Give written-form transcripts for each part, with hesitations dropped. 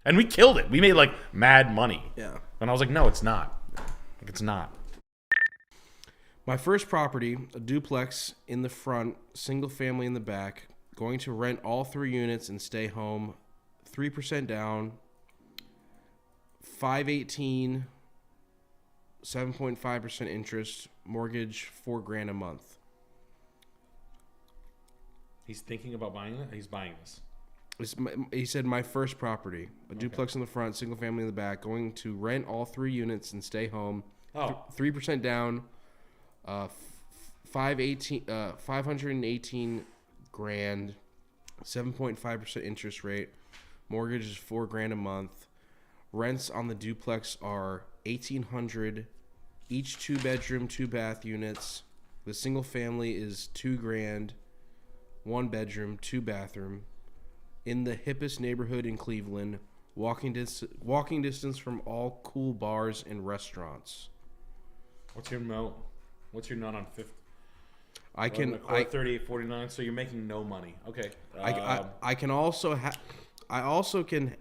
And we killed it. We made like mad money. Yeah. And I was like, no, it's not. Like, it's not. My first property, a duplex in the front, single family in the back, going to rent all 3 units and stay home, 3% down, 518, 7.5% interest, mortgage, $4,000 a month. He's thinking about buying it? He's buying this. He said my first property, a duplex in the front, single family in the back, going to rent all 3 units and stay home. 3% down, 518 grand, 7.5% interest rate. Mortgage is $4,000 a month. Rents on the duplex are $1,800. Each 2-bedroom, 2-bath units. The single family is $2,000, 1 bedroom, 2 bathroom. In the hippest neighborhood in Cleveland, walking distance from all cool bars and restaurants. What's your note? What's your note on 50? I can 38.49. So you're making no money. Okay. I can also I also can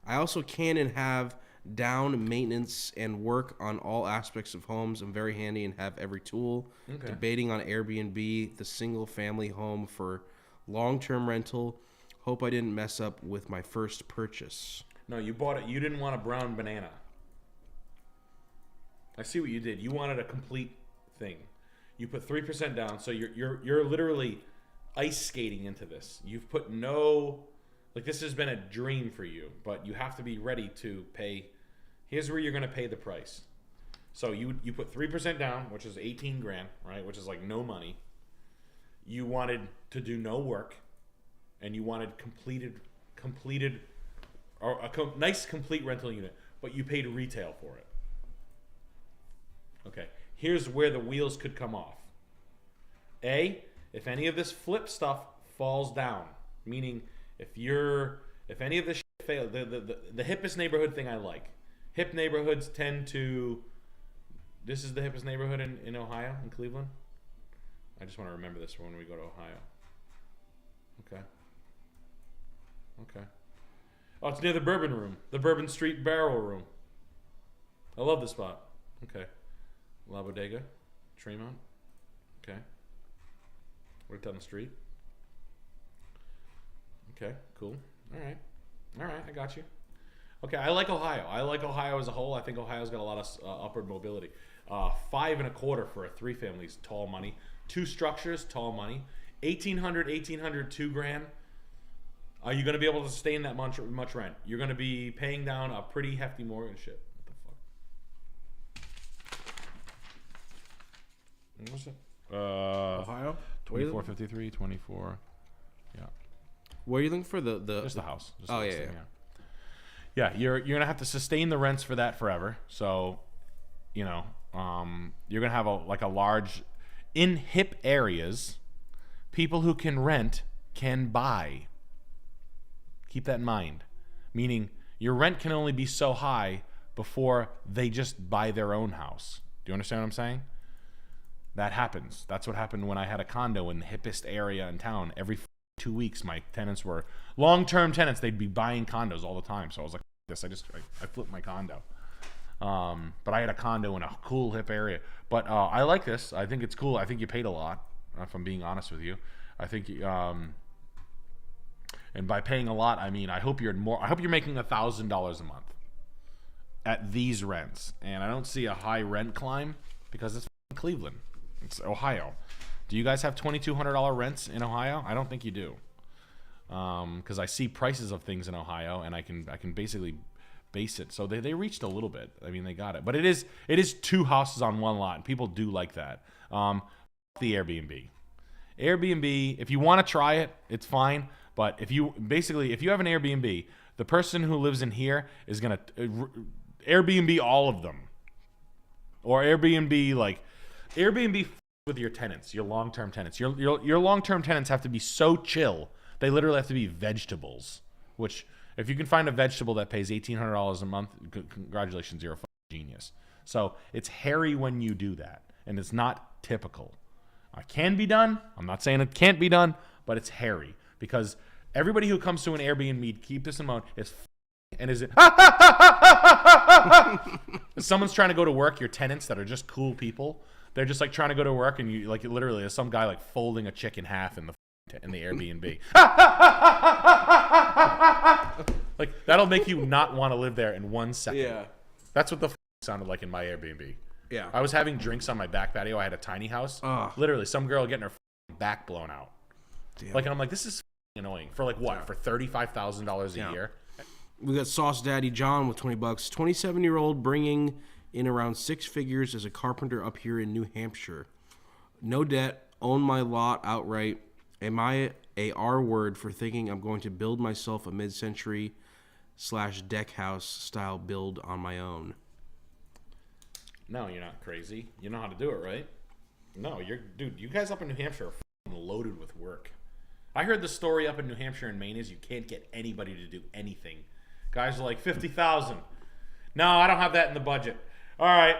and have down maintenance and work on all aspects of homes. I'm very handy and have every tool. Okay. Debating on Airbnb, the single family home for long-term rental. Hope I didn't mess up with my first purchase. No, you bought it. You didn't want a brown banana. I see what you did. You wanted a complete thing. You put 3% down, so you're literally ice skating into this. You've put no, like, this has been a dream for you, but you have to be ready to pay. Here's where you're going to pay the price. So you put 3% down, which is 18 grand, right? Which is like no money. You wanted to do no work, and you wanted completed or a nice complete rental unit, but you paid retail for it. Okay, here's where the wheels could come off. A, if any of this flip stuff falls down, meaning if any of this shit fails, the hippest neighborhood thing I like. Hip neighborhoods tend to, this is the hippest neighborhood in Ohio, in Cleveland. I just want to remember this for when we go to Ohio. Okay. Okay. Oh, it's near the Bourbon Room. The Bourbon Street Barrel Room. I love this spot. Okay. La Bodega. Tremont. Okay. Right down the street. Okay, cool. All right. All right, I got you. Okay, I like Ohio. I like Ohio as a whole. I think Ohio's got a lot of upward mobility. 5.25 for a 3-family is tall money. 2 structures, tall money. 1,800, 2 grand. Are you going to be able to sustain that much rent? You're going to be paying down a pretty hefty mortgage. Shit. What the fuck? What was it? Ohio? 2453, 24. Yeah. What are you looking for? Just the house. Just oh, the yeah, thing, yeah. You're going to have to sustain the rents for that forever. So, you know, you're going to have a large, in hip areas, people who can rent can buy. Keep that in mind. Meaning your rent can only be so high before they just buy their own house. Do you understand what I'm saying? That happens. That's what happened when I had a condo in the hippest area in town. Every 2 weeks, my tenants were long-term tenants. They'd be buying condos all the time. So I was like, this. I flipped my condo. But I had a condo in a cool hip area. But I like this. I think it's cool. I think you paid a lot, if I'm being honest with you. I think, and by paying a lot, I mean I hope you're making $1,000 a month at these rents. And I don't see a high rent climb because it's Cleveland. It's Ohio. Do you guys have $2,200 rents in Ohio? I don't think you do. Because I see prices of things in Ohio, and I can basically base it. So they reached a little bit. I mean, they got it. But it is 2 houses on 1 lot, and people do like that. The Airbnb. Airbnb, if you want to try it, it's fine. But if you have an Airbnb, the person who lives in here is going to Airbnb all of them. Or Airbnb with your tenants, your long-term tenants. Your long-term tenants have to be so chill. They literally have to be vegetables, which if you can find a vegetable that pays $1,800 a month, congratulations, you're a genius. So it's hairy when you do that, and it's not typical. It can be done. I'm not saying it can't be done, but it's hairy because everybody who comes to an Airbnb, keep this in mind, is and is it? Someone's trying to go to work. Your tenants that are just cool people. They're just like trying to go to work, and you like literally there's some guy like folding a chick in half in the Airbnb. Like that'll make you not want to live there in 1 second. Yeah. That's what the sounded like in my Airbnb. Yeah. I was having drinks on my back patio. I had a tiny house. Literally, some girl getting her back blown out. Damn. Like, and I'm like, this is annoying. For like what? For $35,000 a year? We got Sauce Daddy John with $20. 27-year-old bringing in around 6 figures as a carpenter up here in New Hampshire. No debt. Own my lot outright. Am I a R word for thinking I'm going to build myself a mid-century / deck house style build on my own? No, you're not crazy. You know how to do it, right? No, dude, you guys up in New Hampshire are loaded with work. I heard the story up in New Hampshire and Maine is you can't get anybody to do anything. Guys are like, 50,000. No, I don't have that in the budget. All right.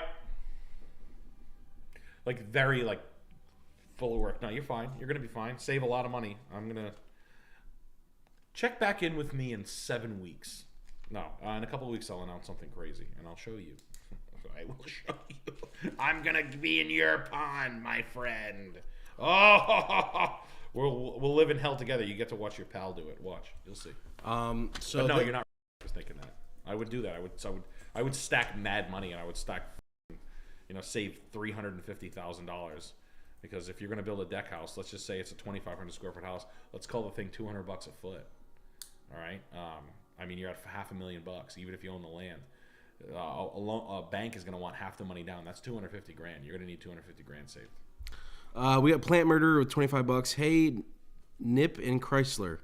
Like very like full of work. No, you're fine. You're going to be fine. Save a lot of money. I'm going to check back in with me in 7 weeks. No, in a couple of weeks I'll announce something crazy and I'll show you. I will show you. I'm going to be in your pond, my friend. Oh, we'll live in hell together. You get to watch your pal do it. Watch. You'll see. So but no, you're not thinking that. I would do that. I would stack mad money and I would stack, save $350,000 because if you're going to build a deck house, let's just say it's a 2,500 square foot house. Let's call the thing $200 a foot. All right. I mean, you're at $500,000 even if you own the land. A bank is going to want half the money down. That's $250,000. You're going to need $250,000 saved. We got Plant Murder with $25. Hey, Nip and Chrysler.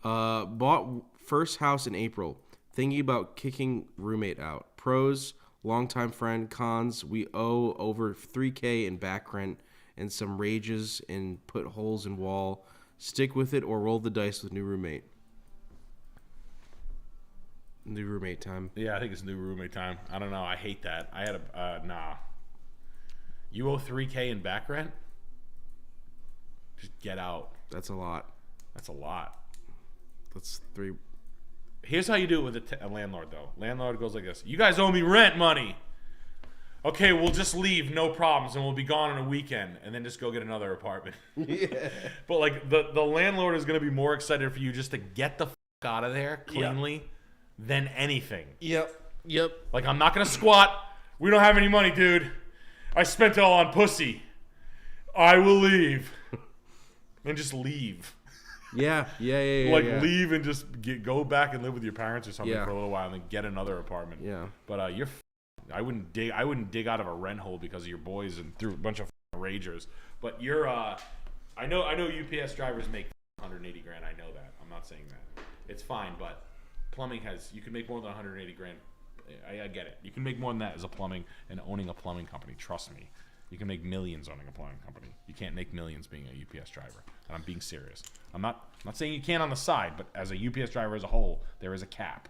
Bought first house in April. Thinking about kicking roommate out. Pros, longtime friend. Cons, we owe over $3,000 in back rent and some rages and put holes in wall. Stick with it or roll the dice with new roommate. New roommate time. Yeah, I think it's new roommate time. I don't know. I hate that. I had nah. You owe $3,000 in back rent? Just get out. That's a lot. That's a lot. That's three. Here's how you do it with a landlord, though. Landlord goes like this. You guys owe me rent money. Okay, we'll just leave, no problems, and we'll be gone on a weekend, and then just go get another apartment. Yeah. But, like, the landlord is going to be more excited for you just to get the out of there cleanly than anything. Yep. Like, I'm not going to squat. We don't have any money, dude. I spent it all on pussy. I will leave. And just leave. Yeah. Leave and just go back and live with your parents or something for a little while, and then get another apartment. Yeah. But I wouldn't dig out of a rent hole because of your boys and through a bunch of ragers. But you're I know UPS drivers make $180,000. I know that. I'm not saying that. It's fine, but plumbing you can make more than $180,000. I get it. You can make more than that as a plumbing and owning a plumbing company. Trust me. You can make millions owning a plumbing company. You can't make millions being a UPS driver. And I'm being serious. I'm not saying you can't on the side, but as a UPS driver as a whole, there is a cap.